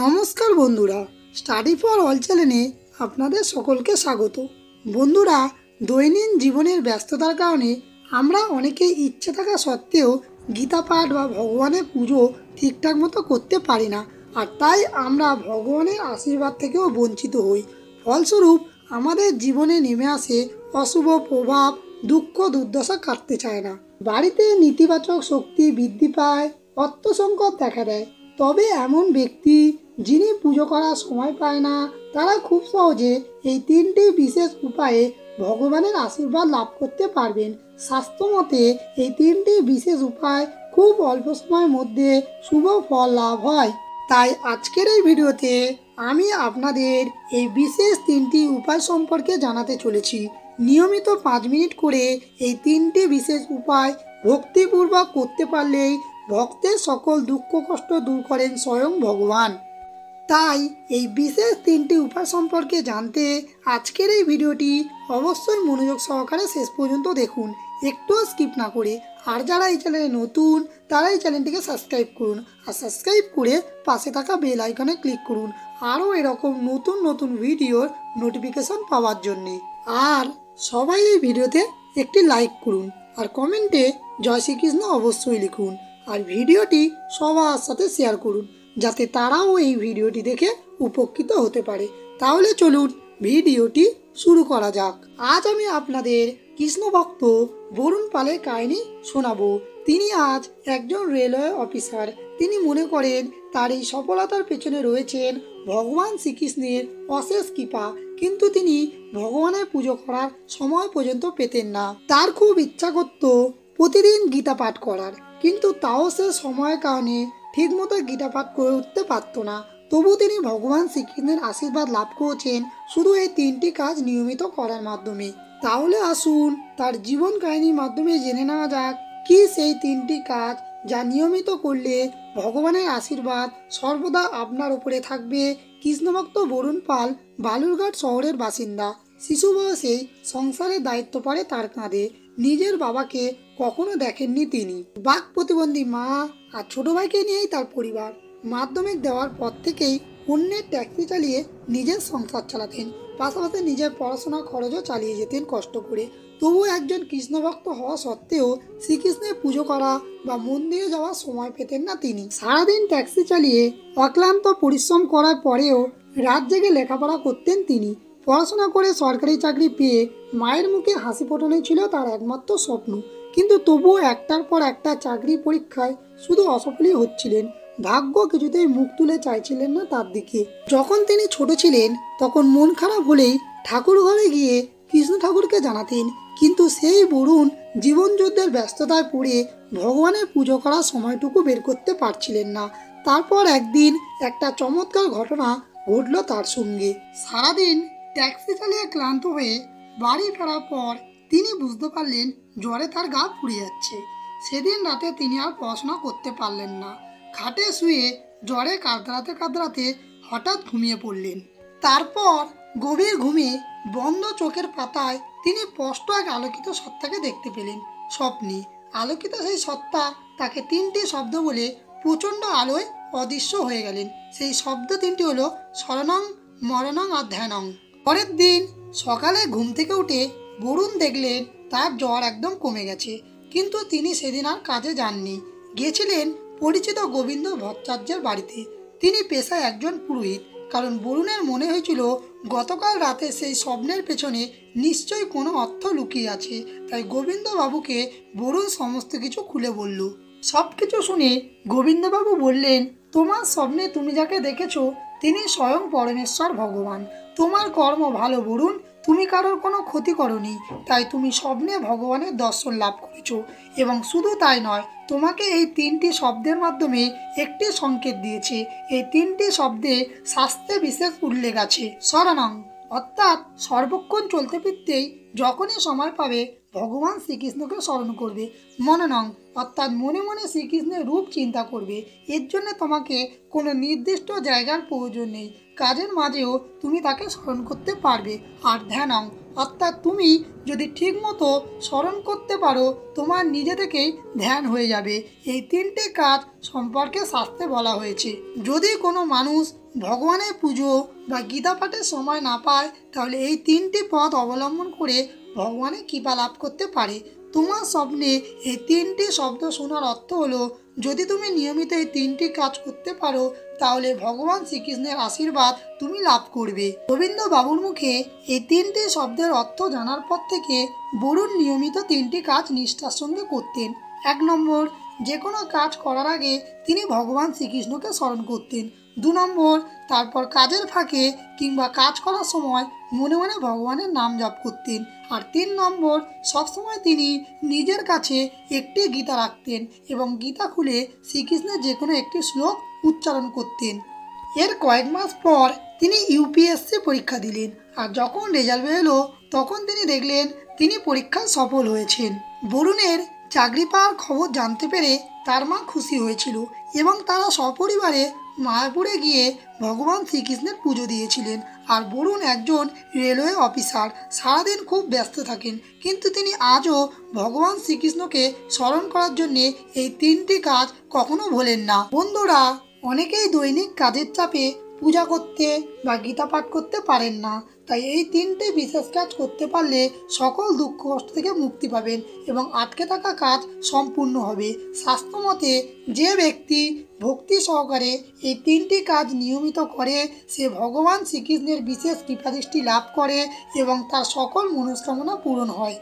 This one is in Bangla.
নমস্কার বন্ধুরা, স্টাডি ফর অল চ্যানেলে আপনাদের সকলকে স্বাগত। বন্ধুরা, দৈনন্দিন জীবনের ব্যস্ততার কারণে আমরা অনেকে ইচ্ছে থাকা সত্ত্বেও গীতা পাঠ বা ভগবানের পুজো ঠিকঠাক মতো করতে পারি না, আর তাই আমরা ভগবানের আশীর্বাদ থেকেও বঞ্চিত হই। ফলস্বরূপ আমাদের জীবনে নেমে আসে অশুভ প্রভাব, দুঃখ দুর্দশা কাটতে চায় না। বাড়িতে নেতিবাচক শক্তি বৃদ্ধি পায়, অর্থ সংকট দেখা দেয়। তবে এমন ব্যক্তি যিনি পুজো করার সময় পায় না, তারা খুব সহজে এই তিনটি বিশেষ উপায়ে ভগবানের আশীর্বাদ লাভ করতে পারবেন। শাস্ত্র মতে এই তিনটি বিশেষ উপায় খুব অল্প সময়ের মধ্যে শুভ ফল লাভ হয়। তাই আজকের এই ভিডিওতে আমি আপনাদের এই বিশেষ তিনটি উপায় সম্পর্কে জানাতে চলেছি। নিয়মিত 5 মিনিট করে এই তিনটি বিশেষ উপায় ভক্তিপূর্বক করতে পারলেই ভক্তের সকল দুঃখ কষ্ট দূর করেন স্বয়ং ভগবান। তাই এই বিশেষ তিনটি উপায় সম্পর্কে জানতে আজকের এই ভিডিওটি অবশ্যই মনোযোগ সহকারে শেষ পর্যন্ত দেখুন, একটুও স্কিপ না করে। আর যারা এই চ্যানেলে নতুন, তারা এই চ্যানেলটিকে সাবস্ক্রাইব করুন, আর সাবস্ক্রাইব করে পাশে থাকা বেল আইকনে ক্লিক করুন আরও এরকম নতুন নতুন ভিডিওর নোটিফিকেশন পাওয়ার জন্যে। আর সবাই এই ভিডিওতে একটি লাইক করুন, আর কমেন্টে জয় শ্রীকৃষ্ণ অবশ্যই লিখুন, আর ভিডিওটি সবার সাথে শেয়ার করুন যাতে তারাও এই ভিডিওটি দেখে উপকৃত হতে পারে। তাহলে চলুন ভিডিওটি শুরু করা যাক। আজ আমি আপনাদের কৃষ্ণ ভক্ত বরুণ পালের কাহিনী শোনাবো। তিনি আজ একজন রেলওয়ে অফিসার। তিনি মনে করেন তার এই সফলতার পেছনে রয়েছেন ভগবান শ্রীকৃষ্ণের অশেষ কৃপা, কিন্তু তিনি ভগবানের পুজো করার সময় পর্যন্ত পেতেন না। তার খুব ইচ্ছা করত প্রতিদিন গীতা পাঠ করার, কিন্তু তাও সে সময়ের কারণে ঠিকমতো গীতা পাঠ করে উঠতে পারত না। তবু তিনি ভগবান শ্রীকৃষ্ণের আশীর্বাদ লাভ করেছেন শুধু এই তিনটি কাজ নিয়মিত করার মাধ্যমে। তাহলে আসুন তার জীবন কাহিনীর মাধ্যমে জেনে নেওয়া যাক কি সেই তিনটি কাজ যা নিয়মিত করলে ভগবানের আশীর্বাদ সর্বদা আপনার উপরে থাকবে। কৃষ্ণভক্ত বরুণ পাল বালুরঘাট শহরের বাসিন্দা। শিশু বয়সেই সংসারের দায়িত্ব পড়ে তার কাঁধে। নিজের বাবাকে কখনো দেখেননি তিনি। বাক প্রতিবন্ধী মা আর ছোট ভাইকে নিয়েই তার পরিবার। মাধ্যমিক দেওয়ার পর থেকেই অন্যের ট্যাক্সি চালিয়ে নিজের সংসার চালাতেন, পাশাপাশি নিজের পড়াশোনার খরচও চালিয়ে যেতেন কষ্ট করে। তবুও একজন কৃষ্ণভক্ত হওয়া সত্ত্বেও শ্রীকৃষ্ণের পুজো করা বা মন্দিরে যাওয়ার সময় পেতেন না তিনি। সারাদিন ট্যাক্সি চালিয়ে অক্লান্ত পরিশ্রম করার পরেও রাত জেগে লেখাপড়া করতেন তিনি। পড়াশোনা করে সরকারি চাকরি পেয়ে মায়ের মুখে হাসি ফোটানোই ছিল তার একমাত্র স্বপ্ন, কিন্তু তবুও একটার পর একটা চাকরি পরীক্ষায় শুধু অসফলই হচ্ছিলেন। ভাগ্য কিছুতেই মুখ তুলে চাইছিলেন না তার দিকে। যখন তিনি ছোট ছিলেন তখন মন খারাপ হলেই ঠাকুর ঘরে গিয়ে কৃষ্ণ ঠাকুরকে জানাতেন, কিন্তু সেই বরুণ জীবনযুদ্ধের ব্যস্ততায় পড়ে ভগবানের পুজো করার সময়টুকু বের করতে পারছিলেন না। তারপর একদিন একটা চমৎকার ঘটনা ঘটল তার সঙ্গে। সারাদিন ট্যাক্সি চালিয়ে ক্লান্ত হয়ে বাড়ি ফেরার পর তিনি বুঝতে পারলেন জ্বরে তার গা পুড়ে যাচ্ছে। সেদিন রাতে তিনি আর পড়াশোনা করতে পারলেন না। খাটে শুয়ে জ্বরে কাতরাতে কাতরাতে হঠাৎ ঘুমিয়ে পড়লেন। তারপর গভীর ঘুমে বন্ধ চোখের পাতায় তিনি স্পষ্ট এক আলোকিত সত্তাকে দেখতে পেলেন। স্বপ্নে আলোকিত সেই সত্তা তাকে তিনটি শব্দ বলে প্রচণ্ড আলোয় অদৃশ্য হয়ে গেলেন। সেই শব্দ তিনটি হলো শরণং, মরণং আর ধ্যানং। পরের দিন সকালে ঘুম থেকে উঠে বরুণ দেখলেন তার জ্বর একদম কমে গেছে, কিন্তু তিনি সেদিন আর কাজে যাননি। গিয়েছিলেন পরিচিত গোবিন্দ ভট্টাচার্যের বাড়িতে। তিনি পেশায় একজন পুরোহিত। কারণ বরুণের মনে হয়েছিল গতকাল রাতে সেই স্বপ্নের পেছনে নিশ্চয়ই কোনো অর্থ লুকিয়ে আছে। তাই গোবিন্দবাবুকে বরুণ সমস্ত কিছু খুলে বলল। সব কিছু শুনে গোবিন্দবাবু বললেন, তোমার স্বপ্নে তুমি যাকে দেখেছো তিনি স্বয়ং পরমেশ্বর ভগবান। তোমার কর্ম ভালো বরুণ, তুমি কারোর কোনো ক্ষতি করনি, তাই তুমি স্বপ্নে ভগবানের দর্শন লাভ করেছো। এবং শুধু তাই নয়, তোমাকে এই তিনটি শব্দের মাধ্যমে একটি সংকেত দিয়েছে। এই তিনটি শব্দে শাস্ত্রে বিশেষ উল্লেখ আছে। শরণং অর্থাৎ সর্বক্ষণ চলতে ফিরতেই যখনই সময় পাবে ভগবান শ্রীকৃষ্ণকে স্মরণ করবে। মননং অর্থাৎ মনে মনে শ্রীকৃষ্ণের রূপ চিন্তা করবে। এর জন্য তোমাকে কোনো নির্দিষ্ট জায়গার প্রয়োজন নেই, কাজের মাঝেও তুমি তাকে স্মরণ করতে পারবে। আর ধ্যানং অর্থাৎ তুমি যদি ঠিকমতো স্মরণ করতে পারো তোমার নিজে থেকেই ধ্যান হয়ে যাবে। এই তিনটে কাজ সম্পর্কে শাস্ত্রে বলা হয়েছে। যদি কোনো মানুষ ভগবানের পুজো বা গীতা পাঠের সময় না পায় তাহলে এই তিনটি পথ অবলম্বন করে ভগবানের কৃপা লাভ করতে পারে। তোমার স্বপ্নে এই তিনটি শব্দ শোনার অর্থ হলো যদি তুমি নিয়মিত এই তিনটি কাজ করতে পারো তাহলে ভগবান শ্রীকৃষ্ণের আশীর্বাদ তুমি লাভ করবে। রবীন্দ্র বাবুর মুখে এই তিনটি শব্দের অর্থ জানার পর থেকে বরুণ নিয়মিত তিনটি কাজ নিষ্ঠার সঙ্গে করতেন। 1 নম্বর, যে কোনো কাজ করার আগে তিনি ভগবান শ্রীকৃষ্ণকে স্মরণ করতেন। 2 নম্বর, তারপর কাজের ফাঁকে কিংবা কাজ করার সময় মনে মনে ভগবানের নাম জপ করতেন। আর 3 নম্বর, সবসময় তিনি নিজের কাছে একটি গীতা রাখতেন এবং গীতা খুলে শ্রীকৃষ্ণের যে কোনো একটি শ্লোক উচ্চারণ করতেন। এর কয়েক মাস পর তিনি ইউপিএসসি পরীক্ষা দিলেন, আর যখন রেজাল্ট বেরোলো তখন তিনি দেখলেন তিনি পরীক্ষায় সফল হয়েছেন। বরুণের চাকরি পাওয়ার খবর জানতে পেরে তার মা খুশি হয়েছিল এবং তারা সপরিবারে মায়াপুরে গিয়ে ভগবান শ্রীকৃষ্ণের পুজো দিয়েছিলেন। আর বরুণ একজন রেলওয়ে অফিসার, সারাদিন খুব ব্যস্ত থাকেন, কিন্তু তিনি আজও ভগবান শ্রীকৃষ্ণকে স্মরণ করার জন্যে এই তিনটি কাজ কখনো ভোলেন না। বন্ধুরা, অনেকেই দৈনিক কাজের চাপে পূজা করতে বা গীতা পাঠ করতে পারেন না, তাই এই তিনটে বিশেষ কাজ করতে পারলে সকল দুঃখ কষ্ট থেকে মুক্তি পাবেন এবং আটকে থাকা কাজ সম্পূর্ণ হবে। শাস্ত্রমতে যে ব্যক্তি ভক্তি সহকারে এই তিনটি কাজ নিয়মিত করে সে ভগবান শ্রীকৃষ্ণের বিশেষ কৃপাদৃষ্টি লাভ করে এবং তার সকল মনস্কামনা পূরণ হয়।